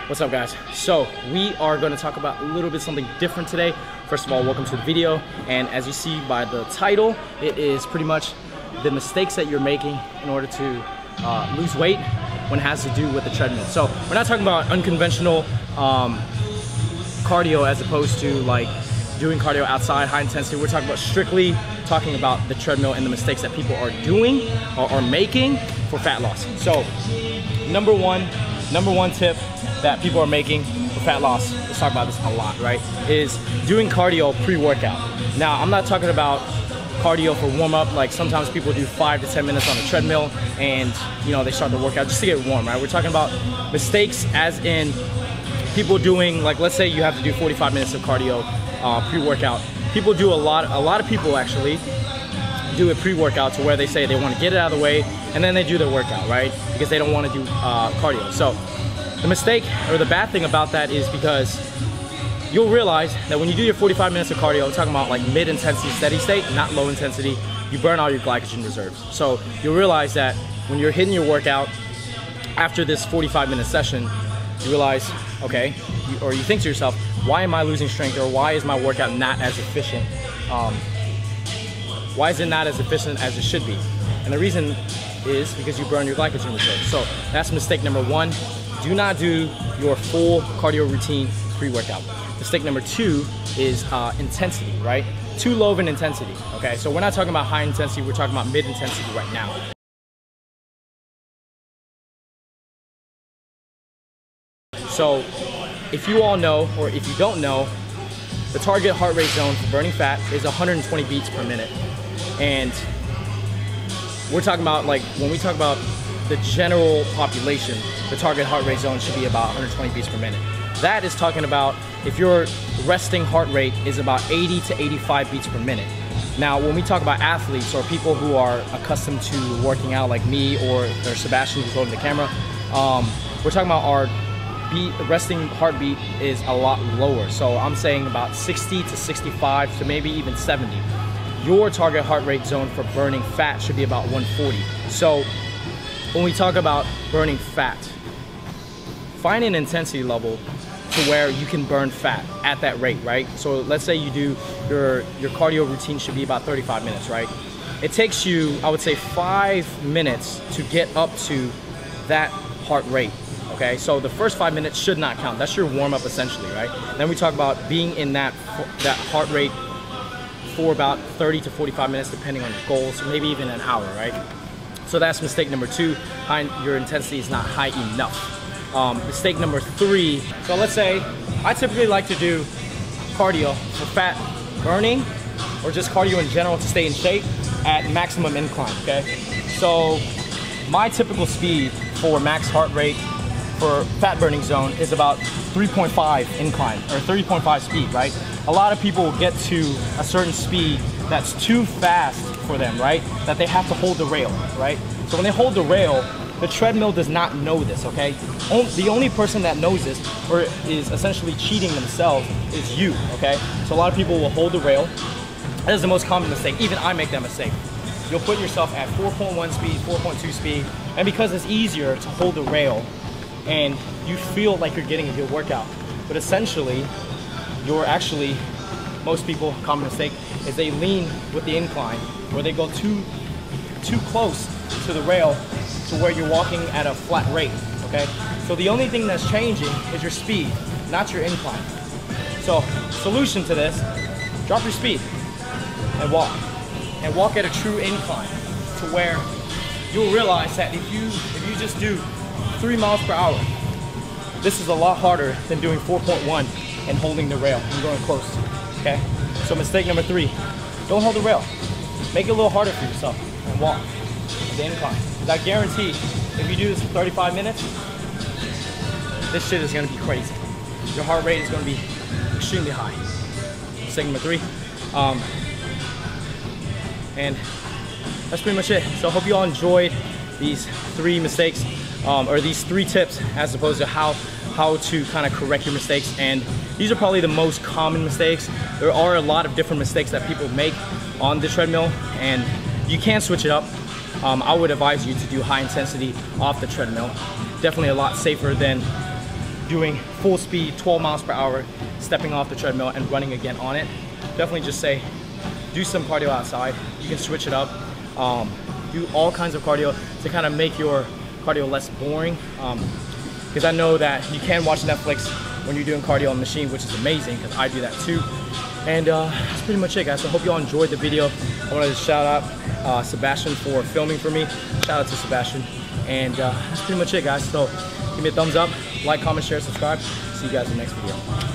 What's up, guys? So we are going to talk about a little bit something different today. First of all, welcome to the video, and as you see by the title, it is pretty much the mistakes that you're making in order to lose weight when it has to do with the treadmill. So we're not talking about unconventional cardio as opposed to like doing cardio outside, high intensity. We're talking about strictly talking about the treadmill and the mistakes that people are doing or are making for fat loss. So number one tip that people are making for fat loss, let's talk about this a lot, right, is doing cardio pre-workout. Now, I'm not talking about cardio for warm-up. Like sometimes people do 5 to 10 minutes on the treadmill and they start the workout just to get warm, right? We're talking about mistakes as in people doing, like, let's say you have to do 45 minutes of cardio pre-workout. People do a lot of people actually do it pre-workout to where they say they want to get it out of the way and then they do their workout, right? Because they don't want to do cardio. So the mistake or the bad thing about that is because you'll realize that when you do your 45 minutes of cardio, I'm talking about like mid-intensity steady state, not low intensity, you burn all your glycogen reserves. So you'll realize that when you're hitting your workout after this 45-minute session, you realize, okay, or you think to yourself, why am I losing strength, or why is my workout not as efficient? Why is it not as efficient as it should be? And the reason is because you burn your glycogen reserves. So that's mistake number one. Do not do your full cardio routine pre-workout. Mistake number two is intensity, right? Too low of an intensity, okay? So we're not talking about high intensity, we're talking about mid-intensity right now. So if you all know, or if you don't know, the target heart rate zone for burning fat is 120 beats per minute. And we're talking about, like, when we talk about the general population, the target heart rate zone should be about 120 beats per minute. That is talking about if your resting heart rate is about 80 to 85 beats per minute. Now, when we talk about athletes or people who are accustomed to working out like me or Sebastian who's holding the camera, we're talking about our resting heartbeat is a lot lower. So I'm saying about 60 to 65 to maybe even 70. Your target heart rate zone for burning fat should be about 140. So when we talk about burning fat, find an intensity level to where you can burn fat at that rate, right? So let's say you do your cardio routine should be about 35 minutes, right? It takes you, I would say, 5 minutes to get up to that heart rate, okay? So the first 5 minutes should not count. That's your warm-up essentially, right? Then we talk about being in that heart rate for about 30 to 45 minutes depending on your goals, maybe even an hour, right? So that's mistake number two. Your intensity is not high enough. Mistake number three, so let's say I typically like to do cardio for fat burning or just cardio in general to stay in shape at maximum incline, okay? So my typical speed for max heart rate for fat burning zone is about 3.5 incline or 3.5 speed, right? A lot of people will get to a certain speed that's too fast for them, right? That they have to hold the rail, right? So when they hold the rail, the treadmill does not know this, okay? The only person that knows this or is essentially cheating themselves is you, okay? So a lot of people will hold the rail. That is the most common mistake. Even I make that mistake. You'll put yourself at 4.1 speed, 4.2 speed, and because it's easier to hold the rail and you feel like you're getting a good workout, but essentially you're actually, most people, common mistake is they lean with the incline or they go too close to the rail to where you're walking at a flat rate, okay? So the only thing that's changing is your speed, not your incline. So solution to this, drop your speed and walk at a true incline to where you'll realize that if you just do 3 miles per hour, this is a lot harder than doing 4.1 and holding the rail and going close, okay? So mistake number three, don't hold the rail. Make it a little harder for yourself and walk at the incline. I guarantee if you do this for 35 minutes, this shit is gonna be crazy. Your heart rate is gonna be extremely high. Mistake number three. And that's pretty much it. So I hope you all enjoyed these 3 mistakes, or these 3 tips as opposed to how to kind of correct your mistakes. And these are probably the most common mistakes. There are a lot of different mistakes that people make on the treadmill, and you can switch it up. I would advise you to do high intensity off the treadmill. Definitely a lot safer than doing full speed, 12 miles per hour, stepping off the treadmill and running again on it, definitely just say, do some cardio outside. You can switch it up. Do all kinds of cardio to kind of make your cardio less boring. Because I know that you can watch Netflix when you're doing cardio on the machine, which is amazing because I do that too. And that's pretty much it, guys. So I hope you all enjoyed the video. I wanted to shout out Sebastian for filming for me. Shout out to Sebastian. And that's pretty much it, guys. So give me a thumbs up, like, comment, share, subscribe. See you guys in the next video.